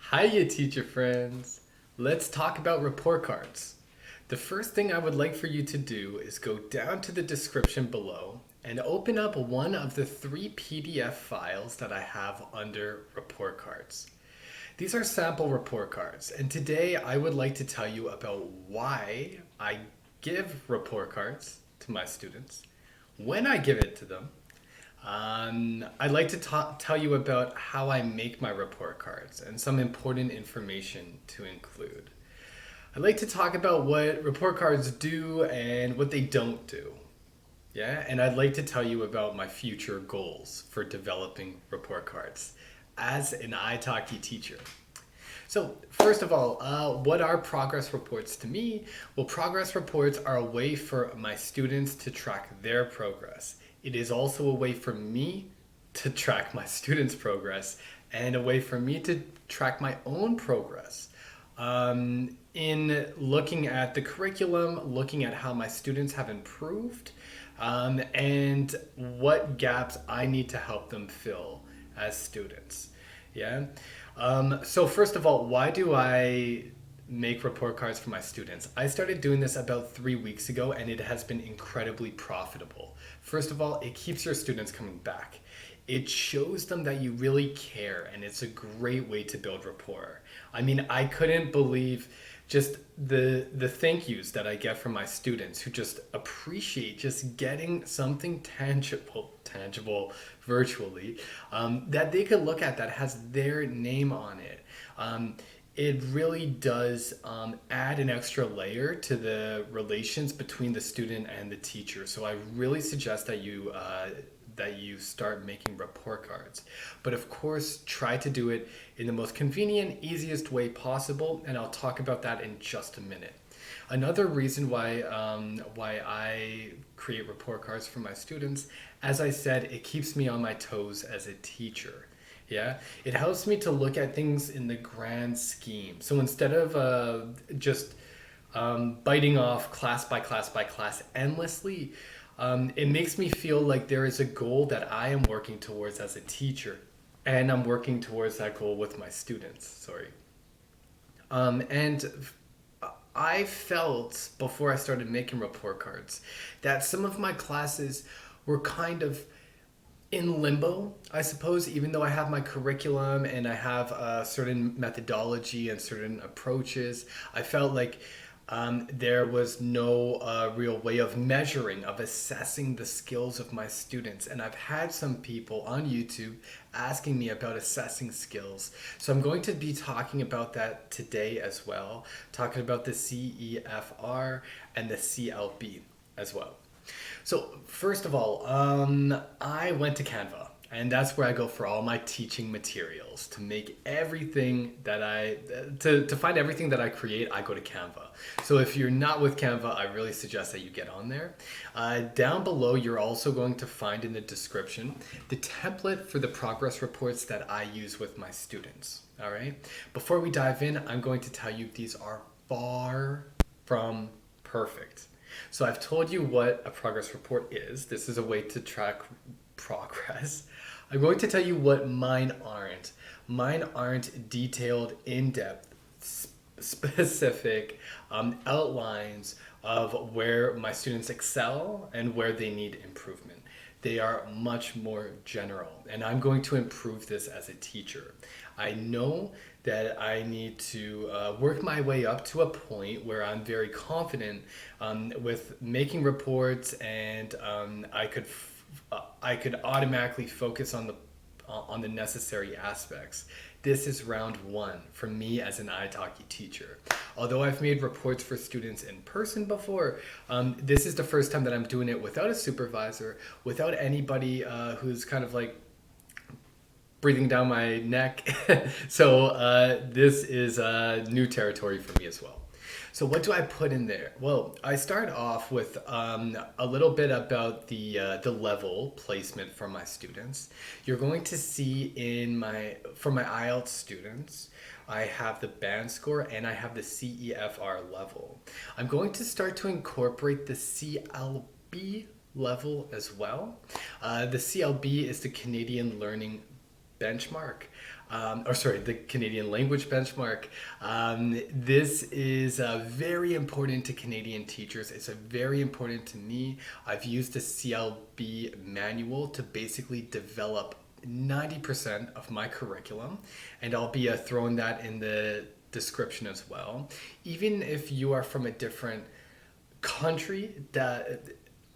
Hiya, teacher friends. Let's talk about report cards. The first thing I would like for you to do is go down to the description below and open up one of the 3 PDF files that I have under report cards. These are sample report cards, and today I would like to tell you about why I give report cards to my students, when I give it to them. I'd like to tell you about how I make my report cards and some important information to include. I'd like to talk about what report cards do and what they don't do. Yeah, and I'd like to tell you about my future goals for developing report cards as an iTalki teacher. So first of all, what are progress reports to me? Well, progress reports are a way for my students to track their progress. It is also a way for me to track my students' progress and a way for me to track my own progress. In looking at the curriculum, looking at how my students have improved, and what gaps I need to help them fill as students. Yeah. So first of all, why do I make report cards for my students? I started doing this about 3 weeks ago and it has been incredibly profitable. First of all, it keeps your students coming back. It shows them that you really care and it's a great way to build rapport. I mean, I couldn't believe just the thank yous that I get from my students who just appreciate just getting something tangible virtually, that they could look at that has their name on it. It really does add an extra layer to the relations between the student and the teacher. So I really suggest that you start making report cards. But of course, try to do it in the most convenient, easiest way possible, and I'll talk about that in just a minute. Another reason why I create report cards for my students, as I said, it keeps me on my toes as a teacher. Yeah, it helps me to look at things in the grand scheme. So instead of just biting off class by class by class endlessly, it makes me feel like there is a goal that I am working towards as a teacher, and I'm working towards that goal with my students. Sorry. And I felt before I started making report cards that some of my classes were kind of in limbo, I suppose, even though I have my curriculum and I have a certain methodology and certain approaches. I felt like there was no real way of measuring, of assessing the skills of my students. And I've had some people on YouTube asking me about assessing skills. So I'm going to be talking about that today as well, talking about the CEFR and the CLB as well. So first of all, I went to Canva, and that's where I go for all my teaching materials. To make everything that to find everything that I create, I go to Canva. So if you're not with Canva, I really suggest that you get on there. Down below, you're also going to find in the description the template for the progress reports that I use with my students. All right. Before we dive in, I'm going to tell you these are far from perfect. So I've told you what a progress report is. This is a way to track progress. I'm going to tell you what mine aren't. Mine aren't detailed, in-depth, specific outlines of where my students excel and where they need improvement. They are much more general, and I'm going to improve this as a teacher. I know that I need to work my way up to a point where I'm very confident with making reports, and I could automatically focus on the necessary aspects. This is round one for me as an iTalki teacher. Although I've made reports for students in person before, this is the first time that I'm doing it without a supervisor, without anybody who's kind of like breathing down my neck. So this is new territory for me as well. So what do I put in there? Well, I start off with a little bit about the level placement for my students. You're going to see for my IELTS students, I have the band score and I have the CEFR level. I'm going to start to incorporate the CLB level as well. The CLB is the Canadian Learning Benchmark. or sorry, the Canadian language benchmark. This is very important to Canadian teachers. It's very important to me. I've used the CLB manual to basically develop 90% of my curriculum, and I'll be throwing that in the description as well. Even if you are from a different country, that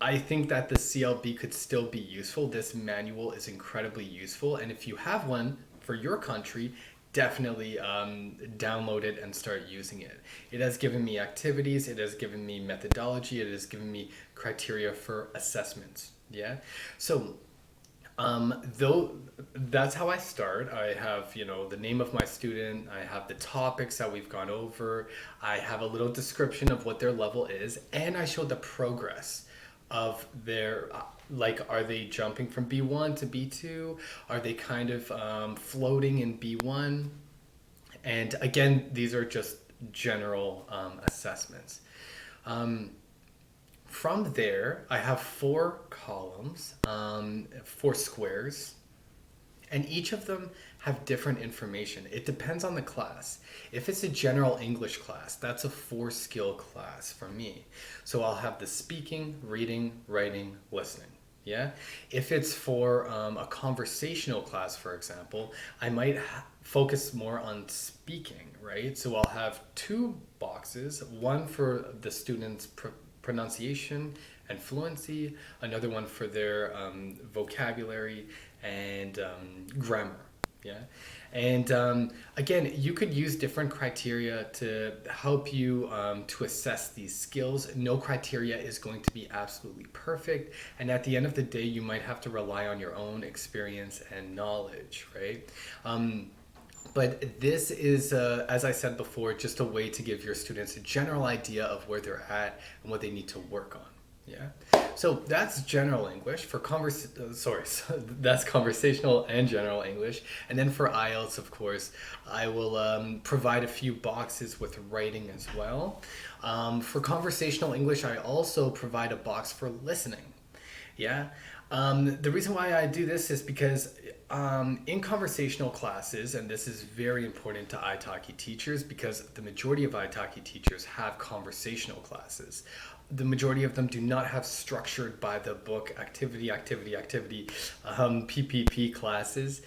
I think that the CLB could still be useful. This manual is incredibly useful, and if you have one for your country, definitely download it and start using it. It has given me activities, it has given me methodology, it has given me criteria for assessments. Yeah, so though that's how I start. I have, the name of my student, I have the topics that we've gone over, I have a little description of what their level is, and I show the progress of their, like, are they jumping from B1 to B2? Are they kind of floating in B1? And again, these are just general assessments. From there, I have 4 columns, 4 squares, and each of them have different information. It depends on the class. If it's a general English class, that's a 4-skill class for me. So I'll have the speaking, reading, writing, listening. Yeah. If it's for a conversational class, for example, I might focus more on speaking, right? So I'll have 2 boxes, one for the student's pronunciation and fluency, another one for their vocabulary and grammar. Yeah. And again, you could use different criteria to help you to assess these skills. No criteria is going to be absolutely perfect. And at the end of the day, you might have to rely on your own experience and knowledge, right? But this is, as I said before, just a way to give your students a general idea of where they're at and what they need to work on. Yeah. So that's general English for that's conversational and general English. And then for IELTS, of course, I will provide a few boxes with writing as well. For conversational English, I also provide a box for listening. Yeah. The reason why I do this is because in conversational classes, and this is very important to iTalki teachers because the majority of iTalki teachers have conversational classes. The majority of them do not have structured by the book activity, PPP classes.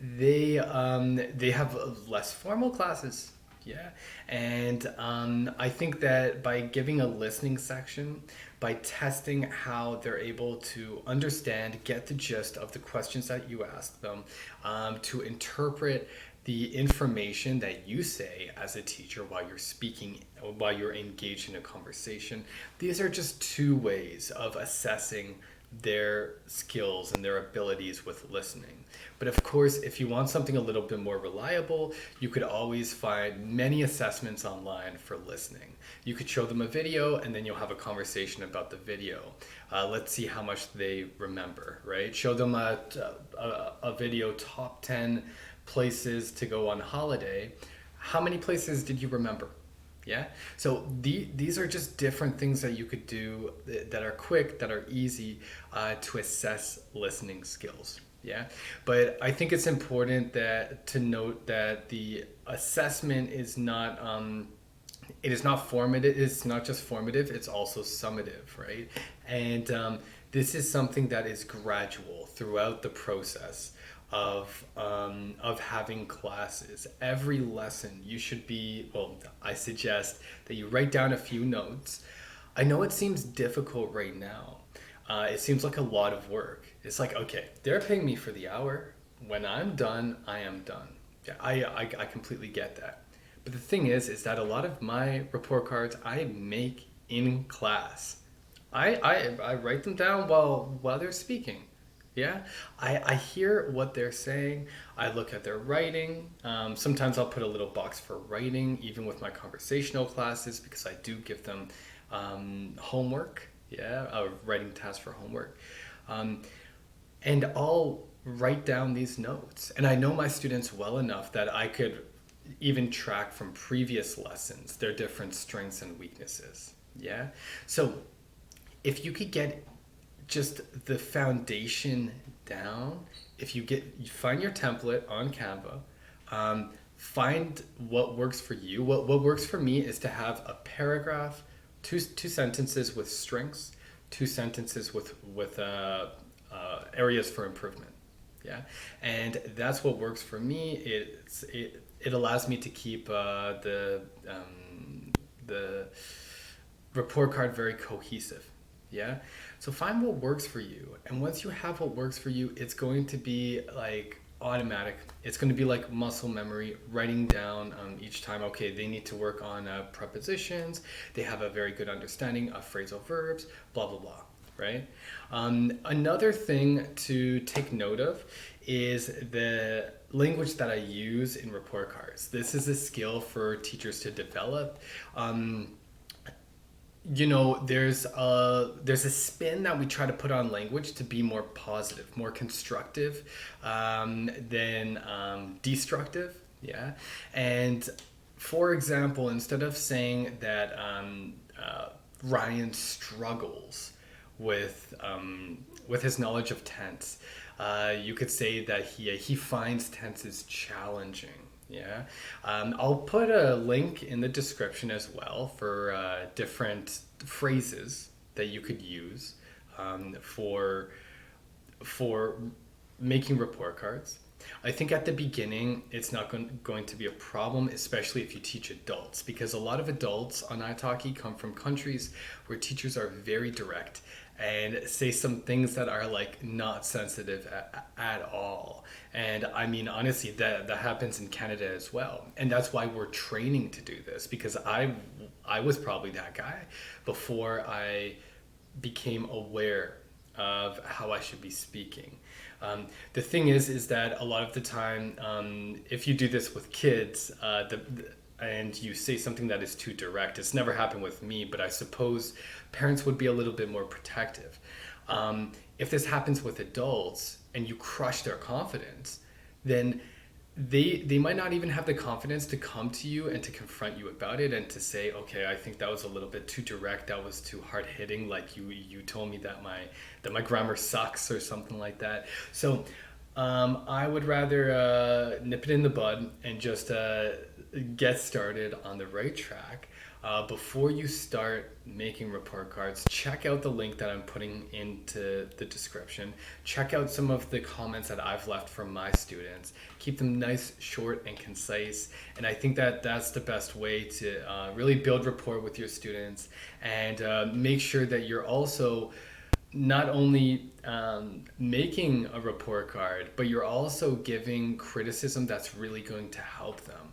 They have less formal classes. Yeah. And I think that by giving a listening section, by testing how they're able to understand, get the gist of the questions that you ask them, to interpret the information that you say as a teacher while you're speaking, while you're engaged in a conversation. These are just 2 ways of assessing their skills and their abilities with listening. But of course, if you want something a little bit more reliable, you could always find many assessments online for listening. You could show them a video and then you'll have a conversation about the video. Let's see how much they remember, right? Show them a video, top 10 places to go on holiday. How many places did you remember? Yeah. So these are just different things that you could do that are quick, that are easy to assess listening skills. Yeah. But I think it's important to note that the assessment is not it is not formative. It's not just formative. It's also summative, right? And this is something that is gradual throughout the process of having classes. Every lesson you should be, well, I suggest that you write down a few notes. I know it seems difficult right now. It seems like a lot of work. It's like, okay, they're paying me for the hour. When I'm done, I am done. Yeah, I completely get that. But the thing is that a lot of my report cards I make in class. I write them down while they're speaking. Yeah, I hear what they're saying. I look at their writing. Sometimes I'll put a little box for writing, even with my conversational classes, because I do give them homework. Yeah, a writing task for homework. And I'll write down these notes. And I know my students well enough that I could even track from previous lessons their different strengths and weaknesses. Yeah, so if you could get just the foundation down, if you find your template on Canva, Find what works for you. What works for me is to have a paragraph, two sentences with strengths, two sentences with areas for improvement. Yeah, and that's what works for me. It allows me to keep the report card very cohesive. Yeah, so find what works for you, and once you have what works for you, it's going to be like automatic. It's going to be like muscle memory, writing down each time. Okay, they need to work on prepositions. They have a very good understanding of phrasal verbs. Blah blah blah. Right. Another thing to take note of is the language that I use in report cards. This is a skill for teachers to develop. There's a spin that we try to put on language to be more positive, more constructive than destructive. Yeah, and for example, instead of saying that Ryan struggles with his knowledge of tense, you could say that he finds tenses challenging. Yeah, I'll put a link in the description as well for different phrases that you could use for making report cards. I think at the beginning it's not going to be a problem, especially if you teach adults, because a lot of adults on iTalki come from countries where teachers are very direct and say some things that are like not sensitive at all. And I mean, honestly, that happens in Canada as well, and that's why we're training to do this, because I was probably that guy before I became aware of how I should be speaking. The thing is that a lot of the time, if you do this with kids, and you say something that is too direct, it's never happened with me, but I suppose parents would be a little bit more protective. If this happens with adults and you crush their confidence, then they might not even have the confidence to come to you and to confront you about it and to say, okay, I think that was a little bit too direct, that was too hard hitting, like you told me that my grammar sucks or something like that. So I would rather nip it in the bud and just get started on the right track. Before you start making report cards, check out the link that I'm putting into the description. Check out some of the comments that I've left from my students. Keep them nice, short, and concise. And I think that that's the best way to really build rapport with your students, and make sure that you're also not only making a report card, but you're also giving criticism that's really going to help them.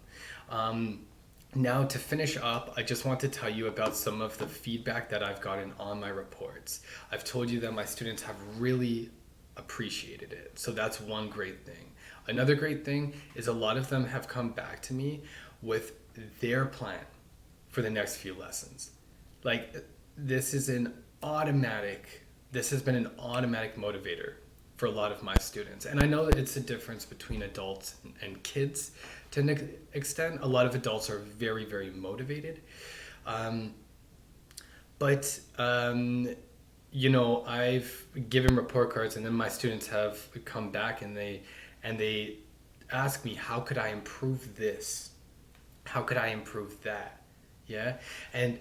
Now, to finish up, I just want to tell you about some of the feedback that I've gotten on my reports. I've told you that my students have really appreciated it, so that's one great thing. Another great thing is a lot of them have come back to me with their plan for the next few lessons. Like, this has been an automatic motivator for a lot of my students. And I know that it's a difference between adults and kids to an extent. A lot of adults are very, very motivated. But I've given report cards, and then my students have come back and they ask me, how could I improve this? How could I improve that? Yeah. And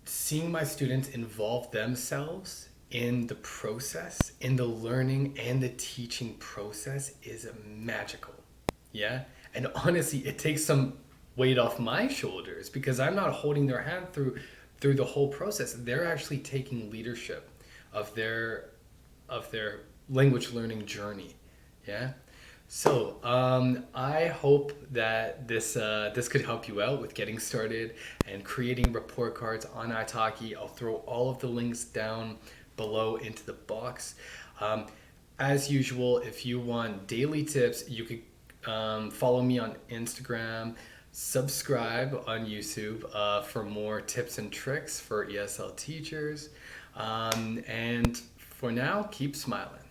seeing my students involve themselves in the process, in the learning and the teaching process, is magical. Yeah. And honestly, it takes some weight off my shoulders, because I'm not holding their hand through the whole process. They're actually taking leadership of their language learning journey. Yeah. So I hope that this could help you out with getting started and creating report cards on iTalki. I'll throw all of the links down below into the box. As usual, if you want daily tips, you could follow me on Instagram, subscribe on YouTube for more tips and tricks for ESL teachers. And for now, keep smiling.